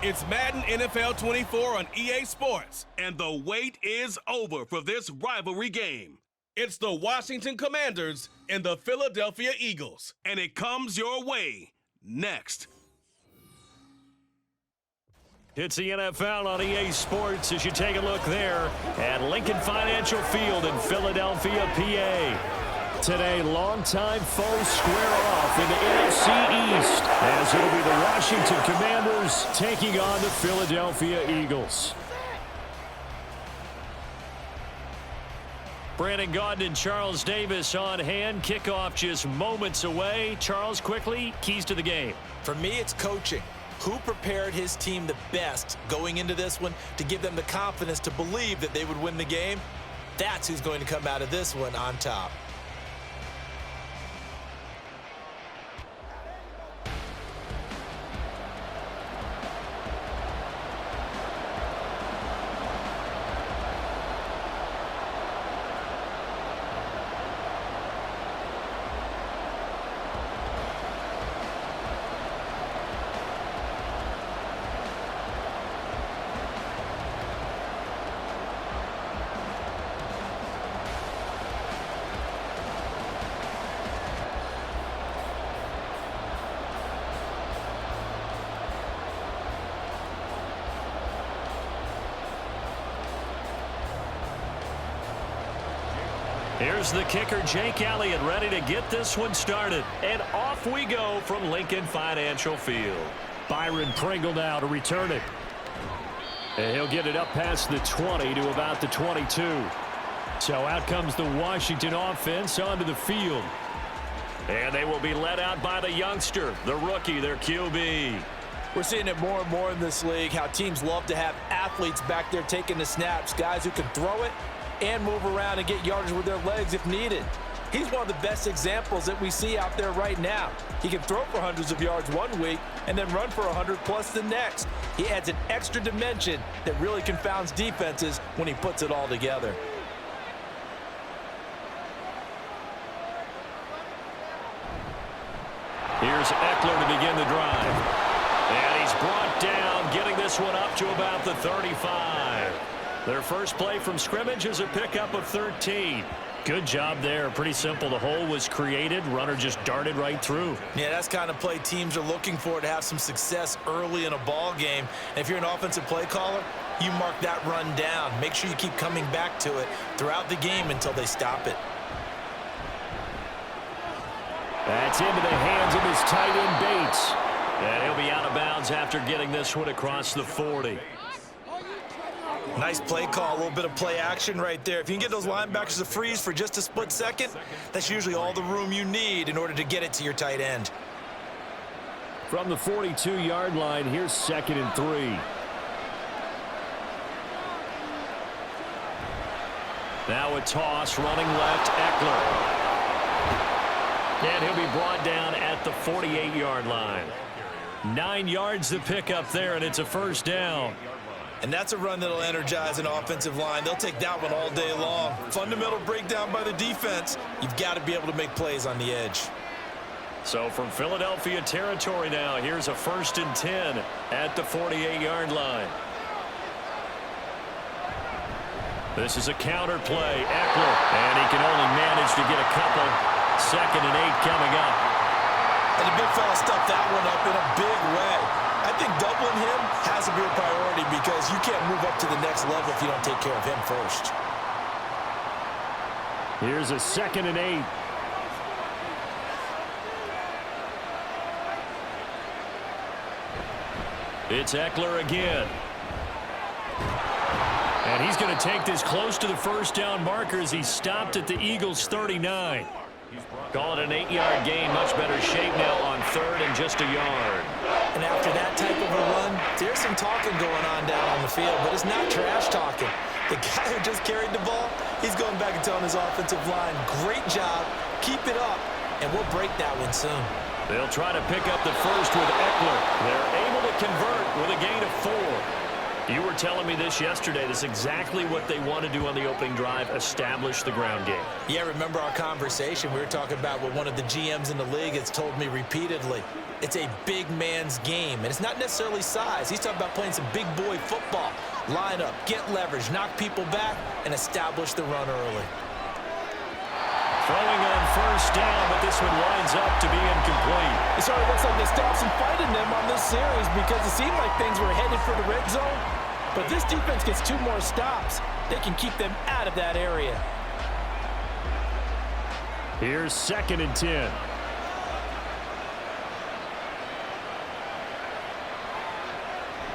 It's Madden NFL 24 on EA Sports, and the wait is over for this rivalry game. It's the Washington Commanders and the Philadelphia Eagles, and it comes your way next. It's the NFL on EA Sports as you take a look there at Lincoln Financial Field in Philadelphia, PA. Today, longtime foes square off in the NFC East as it'll be the Washington Commanders taking on the Philadelphia Eagles. Brandon Gaudin and Charles Davis on hand. Kickoff just moments away. Charles, quickly, keys to the game. For me, it's coaching. Who prepared his team the best going into this one to give them the confidence to believe that they would win the game? That's who's going to come out of this one on top. Here's the kicker, Jake Elliott, ready to get this one started. And off we go from Lincoln Financial Field. Byron Pringle now to return it. And he'll get it up past the 20 to about the 22. So out comes the Washington offense onto the field. And they will be led out by the youngster, the rookie, their QB. We're seeing it more and more in this league, how teams love to have athletes back there taking the snaps, guys who can throw it and move around and get yardage with their legs if needed. He's one of the best examples that we see out there right now. He can throw for hundreds of yards one week and then run for 100+ the next. He adds an extra dimension that really confounds defenses when he puts it all together. Here's Eckler to begin the drive. And he's brought down, getting this one up to about the 35. Their first play from scrimmage is a pickup of 13. Good job there. Pretty simple. The hole was created. Runner just darted right through. Yeah, that's the kind of play teams are looking for to have some success early in a ball game. And if you're an offensive play caller, you mark that run down. Make sure you keep coming back to it throughout the game until they stop it. That's into the hands of his tight end Bates. And he'll be out of bounds after getting this one across the 40. Nice play call, a little bit of play action right there. If you can get those linebackers to freeze for just a split second, that's usually all the room you need in order to get it to your tight end. From the 42-yard line, here's 2nd and 3. Now a toss, running left, Eckler. And he'll be brought down at the 48-yard line. 9 yards to pick up there, and it's a first down. And that's a run that'll energize an offensive line. They'll take that one all day long. Fundamental breakdown by the defense. You've got to be able to make plays on the edge. So from Philadelphia territory now, here's a 1st and 10 at the 48-yard line. This is a counter play, Eckler, and he can only manage to get a couple. 2nd and 8 coming up. And the big fella stuffed that one up in a big way. I think doubling him has to be a priority because you can't move up to the next level if you don't take care of him first. Here's a 2nd and 8. It's Eckler again. And he's going to take this close to the first down marker as he stopped at the Eagles' 39. Call it an 8-yard gain. Much better shape now on 3rd and just a yard. And after that type of a run, there's some talking going on down on the field, but it's not trash talking. The guy who just carried the ball, he's going back and telling his offensive line, great job, keep it up, and we'll break that one soon. They'll try to pick up the first with Eckler. They're able to convert with a gain of 4. You were telling me this yesterday. This is exactly what they want to do on the opening drive, establish the ground game. Yeah, remember our conversation? We were talking about what one of the GMs in the league has told me repeatedly. It's a big man's game, and it's not necessarily size. He's talking about playing some big boy football. Line up, get leverage, knock people back, and establish the run early. Throwing on first down, but this one winds up to be incomplete. It sort of looks like they stopped some fighting them on this series because it seemed like things were headed for the red zone. But this defense gets 2 more stops. They can keep them out of that area. Here's 2nd and 10.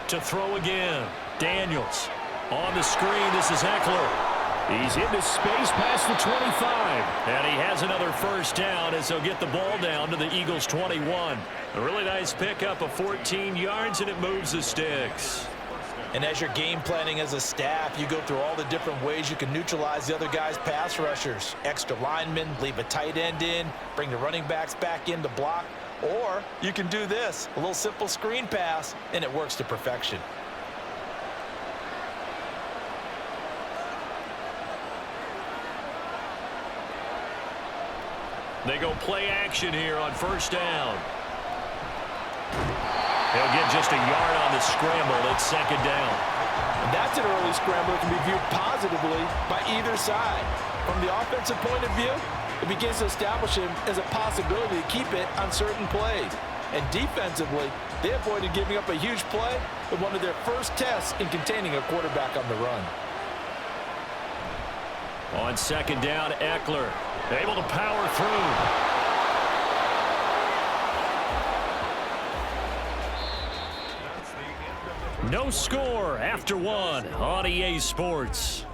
To throw again. Daniels. On the screen, this is Eckler. He's into space past the 25. And he has another first down as he'll get the ball down to the Eagles' 21. A really nice pickup of 14 yards, and it moves the sticks. And as you're game planning as a staff, you go through all the different ways you can neutralize the other guy's pass rushers. Extra linemen, leave a tight end in, bring the running backs back in to block. Or you can do this, a little simple screen pass, and it works to perfection. They go play action here on first down. He'll get just a yard on the scramble. It's 2nd down. And that's an early scramble that can be viewed positively by either side. From the offensive point of view, it begins to establish him as a possibility to keep it on certain plays. And defensively, they avoided giving up a huge play with one of their first tests in containing a quarterback on the run. On 2nd down, Eckler able to power through. No score after 1 on EA Sports.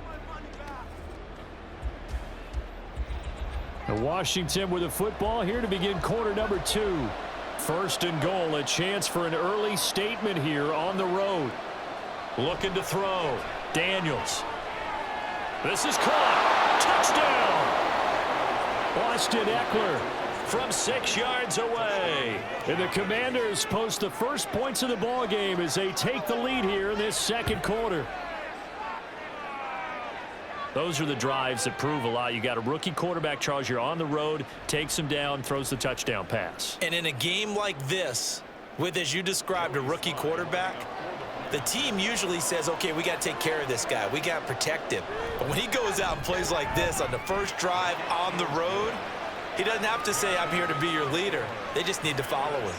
Washington with the football here to begin quarter number 2. 1st and goal, a chance for an early statement here on the road. Looking to throw. Daniels. This is caught. Touchdown. Austin Eckler from 6 yards away. And the Commanders post the first points of the ball game as they take the lead here in this 2nd quarter. Those are the drives that prove a lot. You got a rookie quarterback, Charles. You're on the road, takes him down, throws the touchdown pass. And in a game like this, with, as you described, a rookie quarterback, the team usually says, okay, we got to take care of this guy. We got to protect him. But when he goes out and plays like this on the first drive on the road, he doesn't have to say, I'm here to be your leader. They just need to follow him.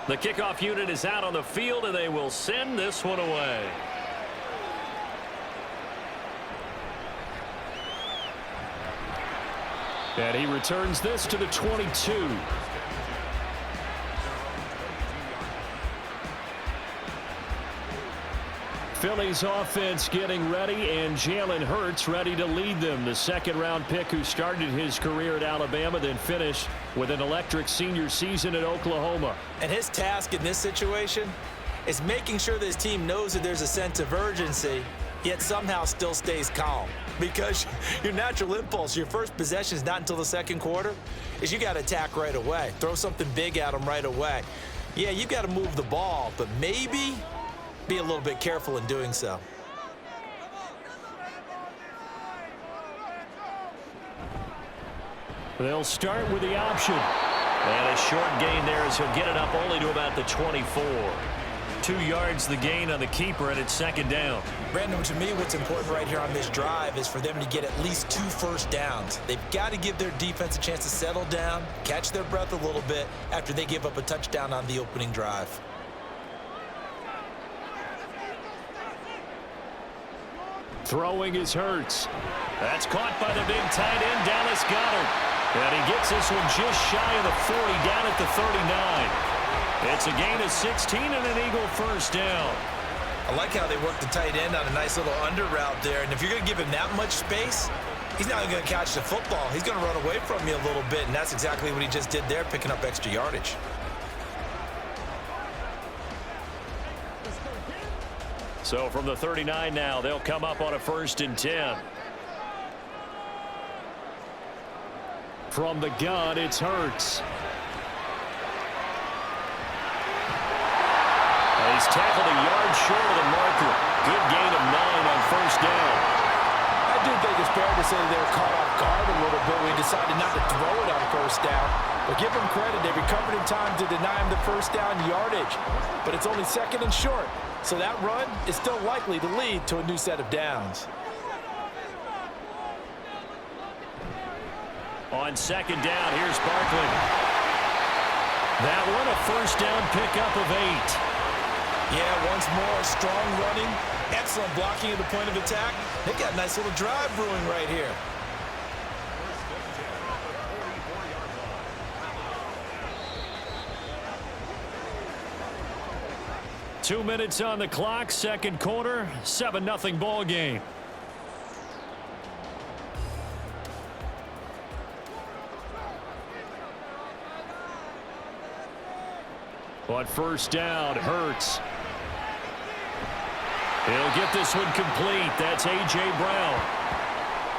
The kickoff unit is out on the field, and they will send this one away. And he returns this to the 22. Philly's offense getting ready, and Jalen Hurts ready to lead them. The 2nd-round pick who started his career at Alabama, then finished with an electric senior season at Oklahoma. And his task in this situation is making sure that his team knows that there's a sense of urgency, yet somehow still stays calm. Because your natural impulse, your first possession is not until the 2nd quarter, is you got to attack right away. Throw something big at them right away. Yeah, you got to move the ball, but maybe be a little bit careful in doing so. They'll start with the option. And a short gain there as he'll get it up only to about the 24. 2 yards the gain on the keeper, and it's 2nd down. Brandon, to me, what's important right here on this drive is for them to get at least 2 first downs. They've got to give their defense a chance to settle down, catch their breath a little bit after they give up a touchdown on the opening drive. Throwing is Hurts. That's caught by the big tight end, Dallas Goedert. And he gets this one just shy of the 40, down at the 39. It's a gain of 16 and an Eagle first down. I like how they work the tight end on a nice little under route there. And if you're going to give him that much space, he's not going to catch the football. He's going to run away from you a little bit, and that's exactly what he just did there, picking up extra yardage. So from the 39 now, they'll come up on a 1st and 10. From the gun, it's Hurts. He's tackled a yard short of the marker. Good gain of 9 on 1st down. I do think it's fair to say they were caught off guard a little bit when he decided not to throw it on 1st down. But give him credit, they recovered in time to deny him the 1st down yardage. But it's only 2nd and short, so that run is still likely to lead to a new set of downs. On 2nd down, here's Barkley. That one a 1st down pickup of 8. Yeah, once more, strong running, excellent blocking at the point of attack. They've got a nice little drive brewing right here. Two minutes on the clock, 2nd quarter, 7-0 ball game. On 1st down, Hurts. He'll get this one complete. That's A.J. Brown.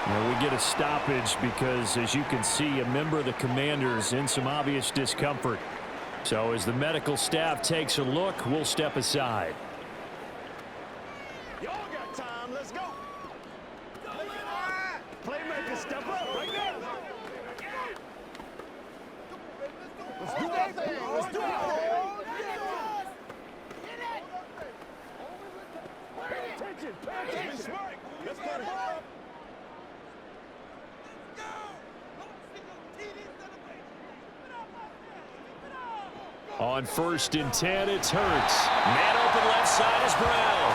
Now we get a stoppage because, as you can see, a member of the Commanders in some obvious discomfort. So as the medical staff takes a look, we'll step aside. Y'all got time. Let's go. Playmaker, step up right now. Let's do our thing. Let's do our thing. Pay attention. Let's get it. On 1st and 10, it's Hurts. Man open left side is Brown.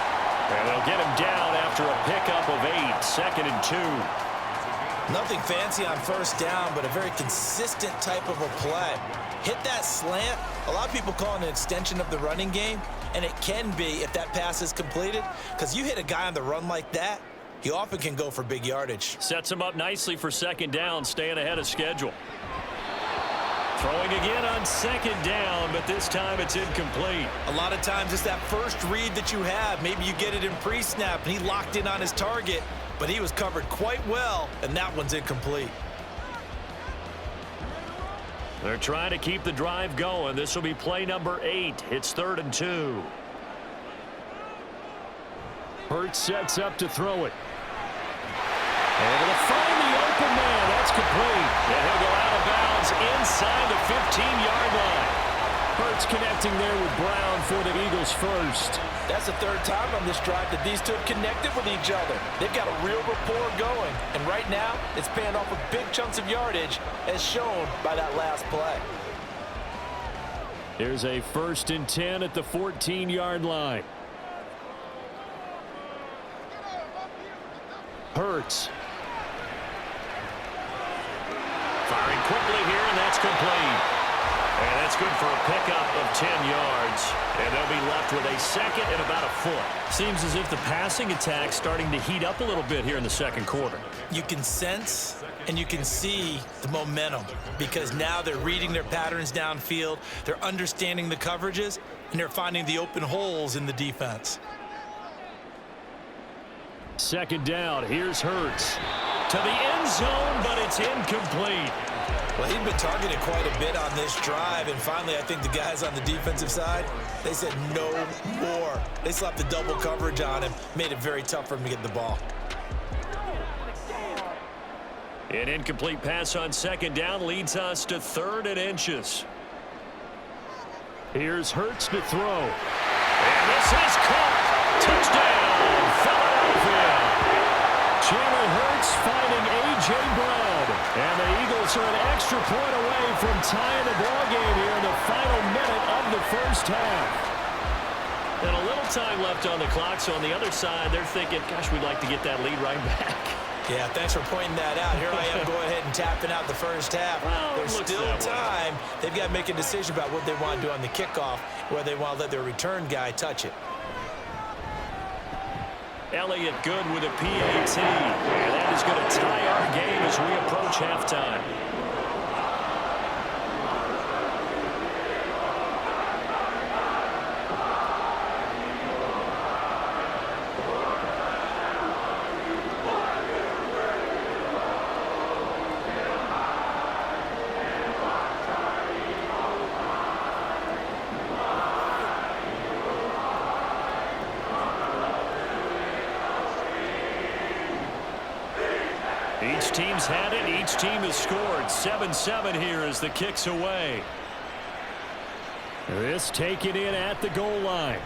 And they'll get him down after a pickup of 8, 2nd and 2. Nothing fancy on 1st down, but a very consistent type of a play. Hit that slant. A lot of people call it an extension of the running game, and it can be if that pass is completed, because you hit a guy on the run like that, he often can go for big yardage. Sets him up nicely for 2nd down, staying ahead of schedule. Throwing again on 2nd down, but this time it's incomplete. A lot of times it's that first read that you have. Maybe you get it in pre-snap, and he locked in on his target, but he was covered quite well, and that one's incomplete. They're trying to keep the drive going. This will be play number 8. It's 3rd and 2. Hurts sets up to throw it. Able to find the open man. That's complete. And he'll go out of bounds inside the 15-yard line. Hurts connecting there with Brown for the Eagles first. That's the 3rd time on this drive that these two have connected with each other. They've got a real rapport going. And right now, it's paying off with big chunks of yardage, as shown by that last play. Here's a 1st and 10 at the 14-yard line. Hurts. Firing quickly here, and that's complete. And that's good for a pickup of 10 yards. And they'll be left with a 2nd and about a foot. Seems as if the passing attack's starting to heat up a little bit here in the 2nd quarter. You can sense and you can see the momentum, because now they're reading their patterns downfield, they're understanding the coverages, and they're finding the open holes in the defense. 2nd down, here's Hurts. To the end zone, but it's incomplete. Well, he'd been targeted quite a bit on this drive, and finally I think the guys on the defensive side, they said no more. They slapped the double coverage on him, made it very tough for him to get the ball. An incomplete pass on 2nd down leads us to 3rd and inches. Here's Hurts to throw. And this is caught. Touchdown, Philadelphia. Jalen Hurts finding A.J. Brown. And the Eagles are an extra point away from tying the ball game here in the final minute of the 1st half. And a little time left on the clock, so on the other side, they're thinking, gosh, we'd like to get that lead right back. Yeah, thanks for pointing that out. Here I am going ahead and tapping out the first half. There's still time. They've got to make a decision about what they want to do on the kickoff, whether they want to let their return guy touch it. Elliott good with a PAT. And that is going to tie our game as we approach halftime. Each team's had it. Each team has scored. 7-7 here as the kick's away. This taken in at the goal line.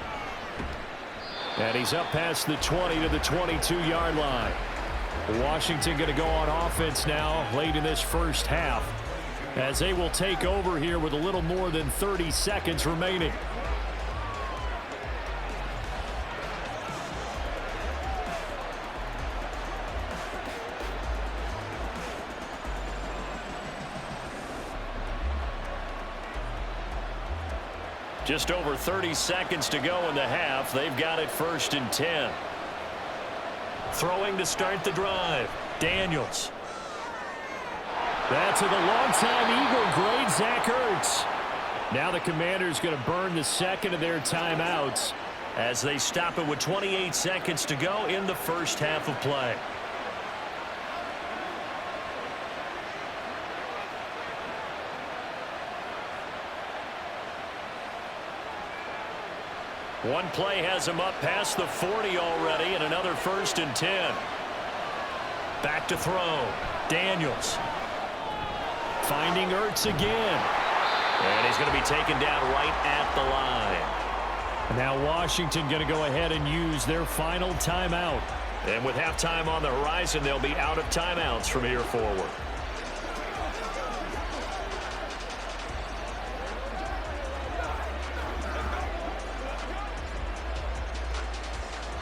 And he's up past the 20 to the 22-yard line. Washington going to go on offense now late in this first half as they will take over here with a little more than 30 seconds remaining. Just over 30 seconds to go in the half. They've got it 1st and 10. Throwing to start the drive. Daniels. That's to the longtime Eagle, great Zach Ertz. Now the Commanders going to burn the second of their timeouts as they stop it with 28 seconds to go in the first half of play. One play has him up past the 40 already, and another 1st and 10. Back to throw. Daniels. Finding Ertz again. And he's going to be taken down right at the line. Now Washington going to go ahead and use their final timeout. And with halftime on the horizon, they'll be out of timeouts from here forward.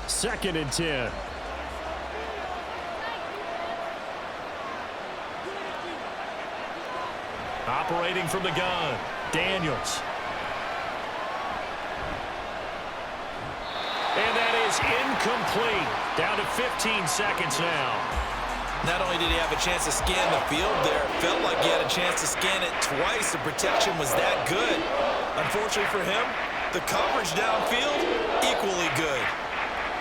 Second and 10. Operating from the gun, Daniels. And that is incomplete. Down to 15 seconds now. Not only did he have a chance to scan the field there, felt like he had a chance to scan it twice. The protection was that good. Unfortunately for him, the coverage downfield, equally good.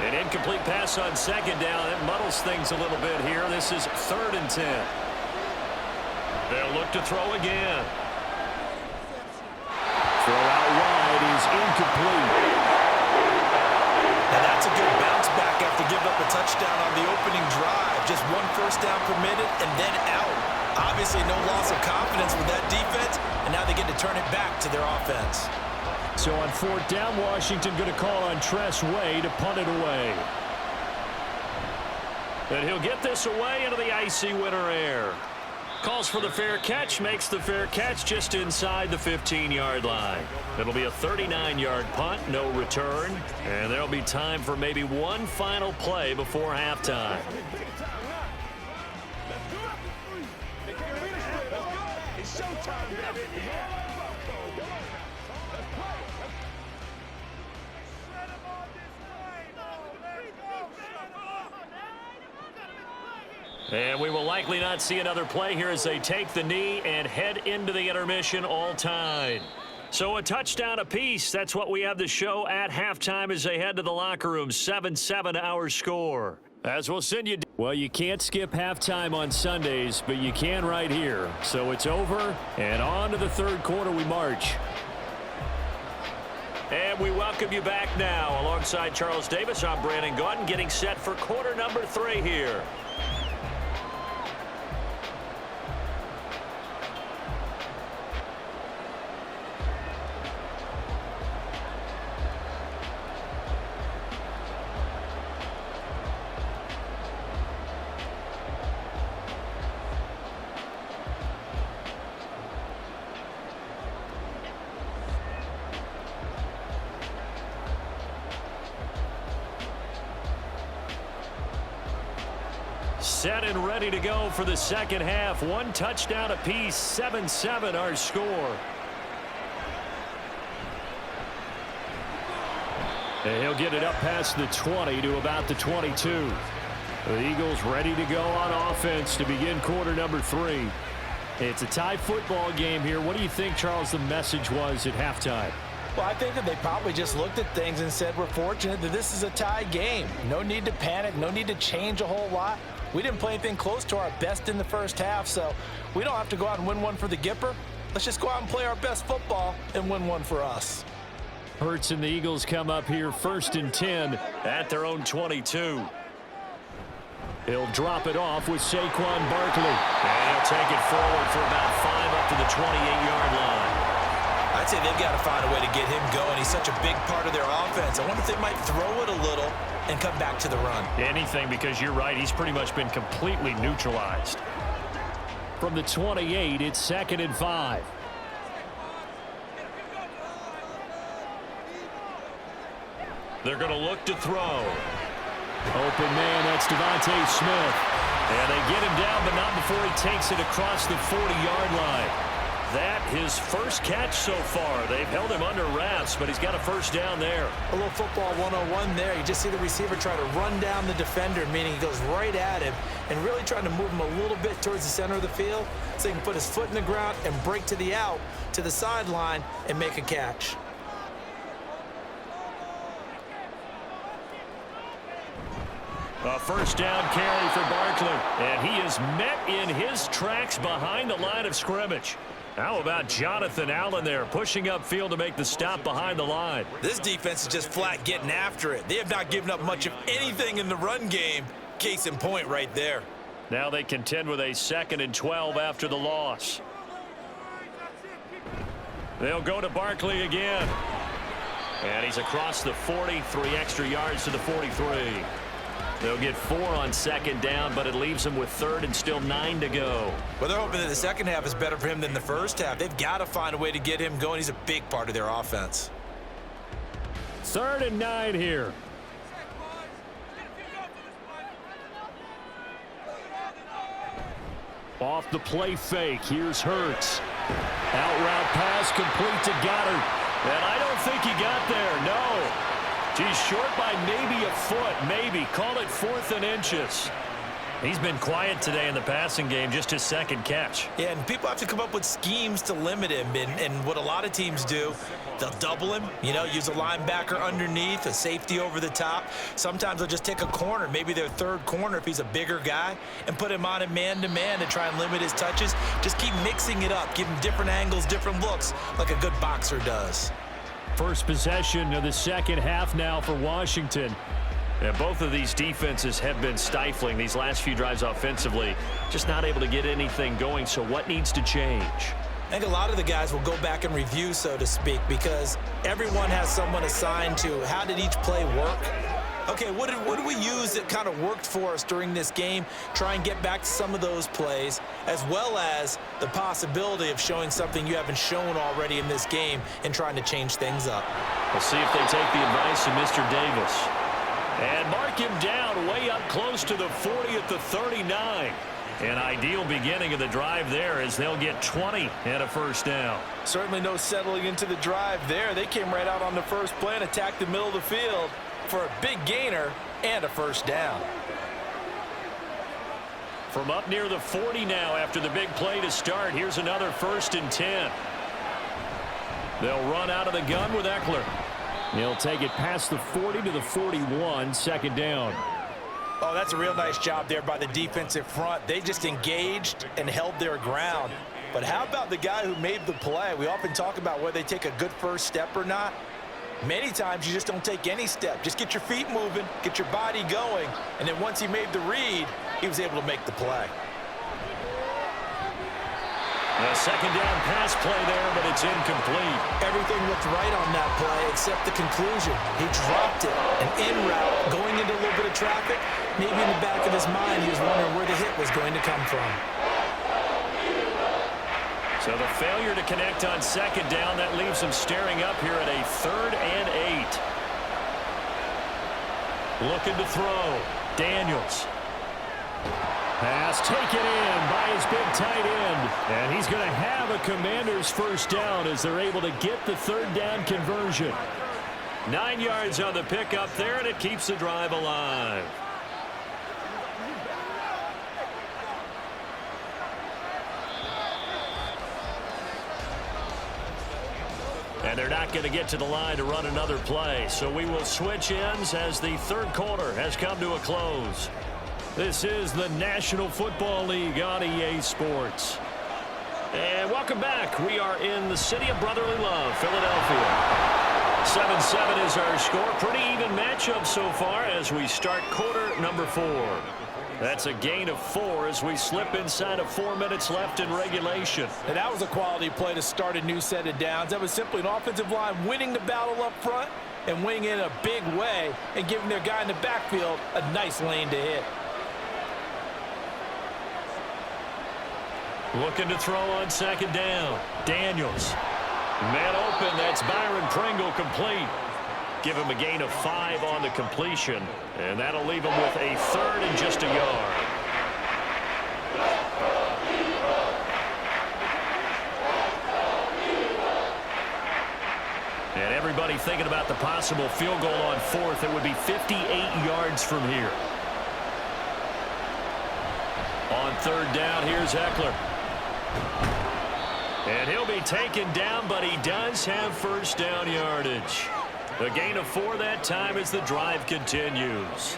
An incomplete pass on second down. It muddles things a little bit here. This is 3rd and 10. They'll look to throw again. Throw out wide is incomplete. And that's a good bounce back after giving up a touchdown on the opening drive. Just one first down permitted and then out. Obviously no loss of confidence with that defense, and now they get to turn it back to their offense. So on 4th down, Washington going to call on Tress Way to punt it away. And he'll get this away into the icy winter air. Calls for the fair catch, makes the fair catch just inside the 15-yard line. It'll be a 39-yard punt, no return, and there'll be time for maybe one final play before halftime. It's showtime, baby. And we will likely not see another play here as they take the knee and head into the intermission all tied. So a touchdown apiece. That's what we have to show at halftime as they head to the locker room. 7-7 our score. As we'll send you. Well, you can't skip halftime on Sundays, but you can right here. So it's over, and on to the 3rd quarter we march. And we welcome you back now. Alongside Charles Davis, I'm Brandon Gaudin, getting set for quarter number 3 here. Set and ready to go for the second half. One touchdown apiece, 7-7 our score. And he'll get it up past the 20 to about the 22. The Eagles ready to go on offense to begin quarter number 3. It's a tie football game here. What do you think, Charles, the message was at halftime? Well, I think that they probably just looked at things and said, we're fortunate that this is a tie game. No need to panic. No need to change a whole lot. We didn't play anything close to our best in the first half, so we don't have to go out and win one for the Gipper. Let's just go out and play our best football and win one for us. Hurts and the Eagles come up here 1st and 10 at their own 22. He'll drop it off with Saquon Barkley. And he'll take it forward for about 5 up to the 28-yard line. I'd say they've got to find a way to get him going. He's such a big part of their offense. I wonder if they might throw it a little and come back to the run. Anything, because you're right. He's pretty much been completely neutralized. From the 28, it's 2nd and 5. They're going to look to throw. Open man, that's Devontae Smith. And they get him down, but not before he takes it across the 40-yard line. That his first catch so far. They've held him under wraps, but he's got a first down there. A little football 101 there. You just see the receiver try to run down the defender, meaning he goes right at him and really trying to move him a little bit towards the center of the field so he can put his foot in the ground and break to the out, to the sideline, and make a catch. A first down carry for Barkley, and he is met in his tracks behind the line of scrimmage. How about Jonathan Allen there, pushing upfield to make the stop behind the line? This defense is just flat getting after it. They have not given up much of anything in the run game. Case in point right there. Now they contend with a 2nd and 12 after the loss. They'll go to Barkley again. And he's across the 40, 3 extra yards to the 43. They'll get 4 on 2nd down, but it leaves them with 3rd and still 9 to go. Well, they're hoping that the second half is better for him than the first half. They've got to find a way to get him going. He's a big part of their offense. 3rd and 9 here. Off the play fake, here's Hurts. Out route pass complete to Goddard. And I don't think he got there, no. He's short by maybe a foot, maybe. Call it 4th and inches. He's been quiet today in the passing game, just his 2nd catch. Yeah, and people have to come up with schemes to limit him. And what a lot of teams do, they'll double him, use a linebacker underneath, a safety over the top. Sometimes they'll just take a corner, maybe their 3rd corner if he's a bigger guy, and put him on a man-to-man to try and limit his touches. Just keep mixing it up, give him different angles, different looks, like a good boxer does. First possession of the second half now for Washington. And both of these defenses have been stifling these last few drives offensively. Just not able to get anything going, so what needs to change? I think a lot of the guys will go back and review, so to speak, because everyone has someone assigned to how did each play work. Okay, what did we use that kind of worked for us during this game? Try and get back to some of those plays, as well as the possibility of showing something you haven't shown already in this game and trying to change things up. We'll see if they take the advice of Mr. Davis. And mark him down way up close to the 40 at the 39. An ideal beginning of the drive there as they'll get 20 and a first down. Certainly no settling into the drive there. They came right out on the first play and attacked the middle of the field for a big gainer and a first down. From up near the 40 now after the big play to start, here's another 1st and 10. They'll run out of the gun with Eckler. He'll take it past the 40 to the 41, 2nd down. Oh, that's a real nice job there by the defensive front. They just engaged and held their ground. But how about the guy who made the play? We often talk about whether they take a good first step or not. Many times you just don't take any step. Just get your feet moving, get your body going, and then once he made the read, he was able to make the play. A 2nd down pass play there, but it's incomplete. Everything looked right on that play except the conclusion. He dropped it, an in route, going into a little bit of traffic. Maybe in the back of his mind, he was wondering where the hit was going to come from. So the failure to connect on 2nd down, that leaves him staring up here at a 3rd and 8. Looking to throw. Daniels. Pass taken in by his big tight end. And he's going to have a Commanders first down as they're able to get the third down conversion. 9 yards on the pickup there, and it keeps the drive alive. And they're not going to get to the line to run another play. So we will switch ends as the third quarter has come to a close. This is the National Football League on EA Sports. And welcome back. We are in the city of brotherly love, Philadelphia. 7-7 is our score. Pretty even matchup so far as we start quarter number 4. That's a gain of 4 as we slip inside of 4 minutes left in regulation. And that was a quality play to start a new set of downs. That was simply an offensive line winning the battle up front and winning it in a big way and giving their guy in the backfield a nice lane to hit. Looking to throw on second down. Daniels. Man open, that's Byron Pringle complete. Give him a gain of 5 on the completion, and that'll leave him with a third and just a yard. And everybody thinking about the possible field goal on fourth. It would be 58 yards from here. On third down, here's Eckler. And he'll be taken down, but he does have first down yardage. A gain of 4 that time as the drive continues.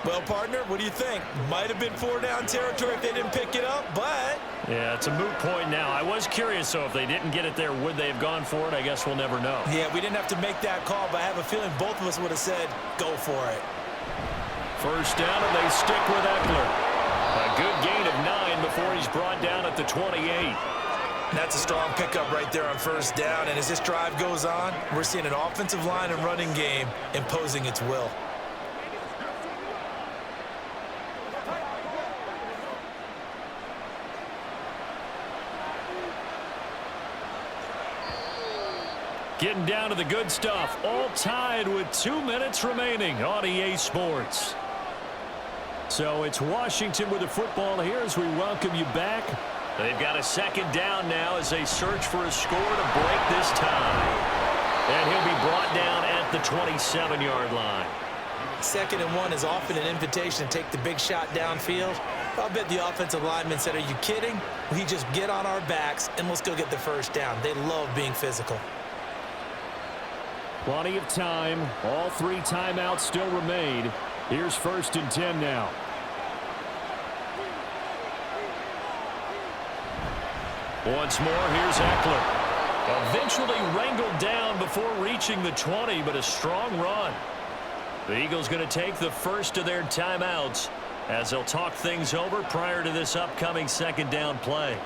Well, partner, what do you think? Might have been 4-down territory if they didn't pick it up, but... Yeah, it's a moot point now. I was curious, so if they didn't get it there, would they have gone for it? I guess we'll never know. Yeah, we didn't have to make that call, but I have a feeling both of us would have said, go for it. First down, and they stick with Eckler. A good gain of 9 before he's brought down at the 28. That's a strong pickup right there on first down, and as this drive goes on, we're seeing an offensive line and running game imposing its will. Getting down to the good stuff, all tied with 2 minutes remaining on EA Sports. So it's Washington with the football here as we welcome you back. They've got a second down now as they search for a score to break this tie. And he'll be brought down at the 27-yard line. 2nd and 1 is often an invitation to take the big shot downfield. I'll bet the offensive lineman said, are you kidding? We just get on our backs and let's go get the first down. They love being physical. Plenty of time. All 3 timeouts still remain. Here's 1st and 10 now. Once more, here's Eckler. Eventually wrangled down before reaching the 20, but a strong run. The Eagles going to take the first of their timeouts as they'll talk things over prior to this upcoming second down play.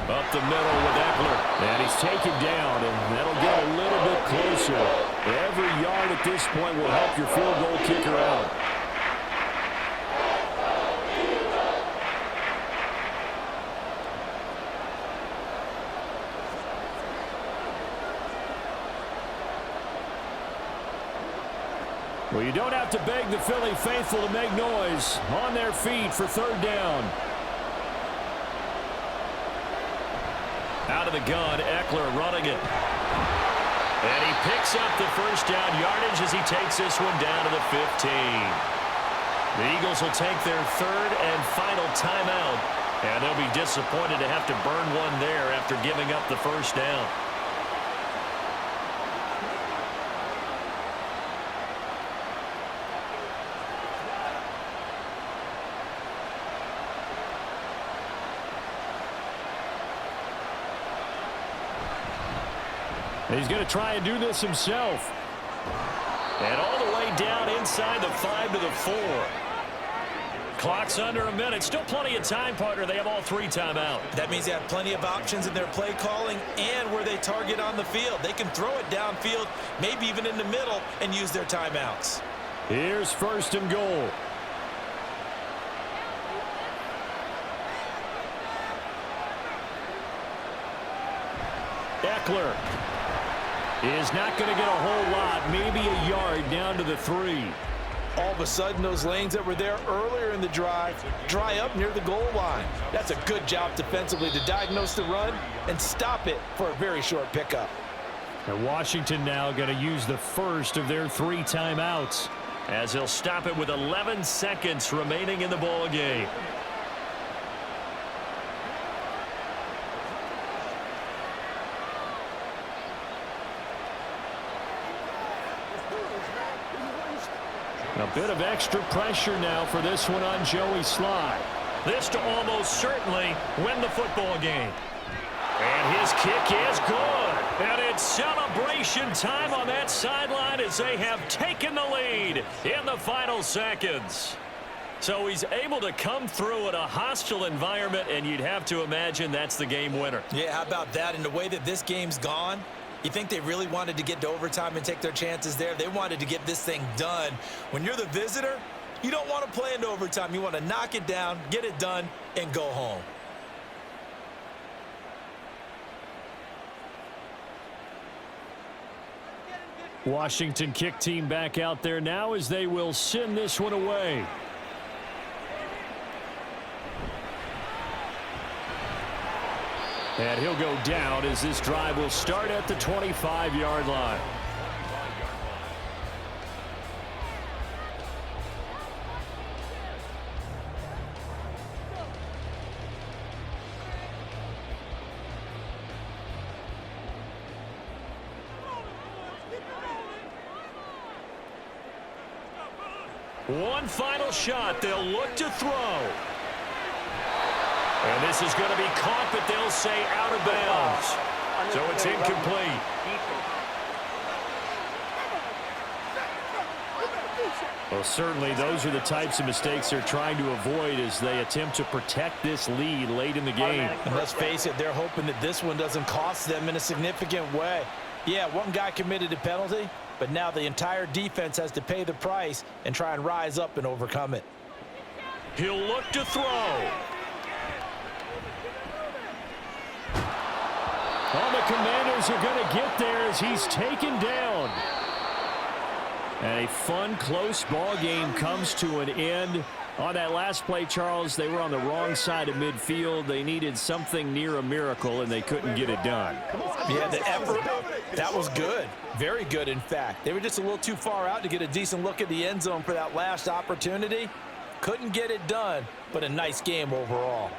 Up the middle with Eckler. And he's taken down, and that'll get a little bit closer. Every yard at this point will help your field goal kicker out. Well, you don't have to beg the Philly faithful to make noise. On their feet for third down. Out of the gun, Eckler running it. And he picks up the first down yardage as he takes this one down to the 15. The Eagles will take their third and final timeout. And they'll be disappointed to have to burn one there after giving up the first down. He's going to try and do this himself. And all the way down inside the 5 to the 4. Clock's under a minute. Still plenty of time, partner. They have all 3 timeout. That means they have plenty of options in their play calling and where they target on the field. They can throw it downfield, maybe even in the middle, and use their timeouts. Here's 1st and goal. Eckler is not going to get a whole lot, maybe a yard down to the 3. All of a sudden, those lanes that were there earlier in the drive dry up near the goal line. That's a good job defensively to diagnose the run and stop it for a very short pickup. And Washington now going to use the first of their 3 timeouts, as he'll stop it with 11 seconds remaining in the ball game. A bit of extra pressure now for this one on Joey Sly. This to almost certainly win the football game. And his kick is good. And it's celebration time on that sideline as they have taken the lead in the final seconds. So he's able to come through in a hostile environment, and you'd have to imagine that's the game winner. Yeah, how about that? And the way that this game's gone, you think they really wanted to get to overtime and take their chances there? They wanted to get this thing done. When you're the visitor, you don't want to play into overtime. You want to knock it down, get it done, and go home. Washington kick team back out there now as they will send this one away. And he'll go down as this drive will start at the 25-yard line. One final shot. They'll look to throw. And this is going to be caught, but they'll say out of bounds. So it's incomplete. Well, certainly those are the types of mistakes they're trying to avoid as they attempt to protect this lead late in the game. And let's face it, they're hoping that this one doesn't cost them in a significant way. Yeah, one guy committed a penalty, but now the entire defense has to pay the price and try and rise up and overcome it. He'll look to throw. All the Commanders are going to get there as he's taken down. And a fun, close ball game comes to an end. On that last play, Charles, they were on the wrong side of midfield. They needed something near a miracle, and they couldn't get it done. Yeah, the effort, that was good. Very good, in fact. They were just a little too far out to get a decent look at the end zone for that last opportunity. Couldn't get it done, but a nice game overall.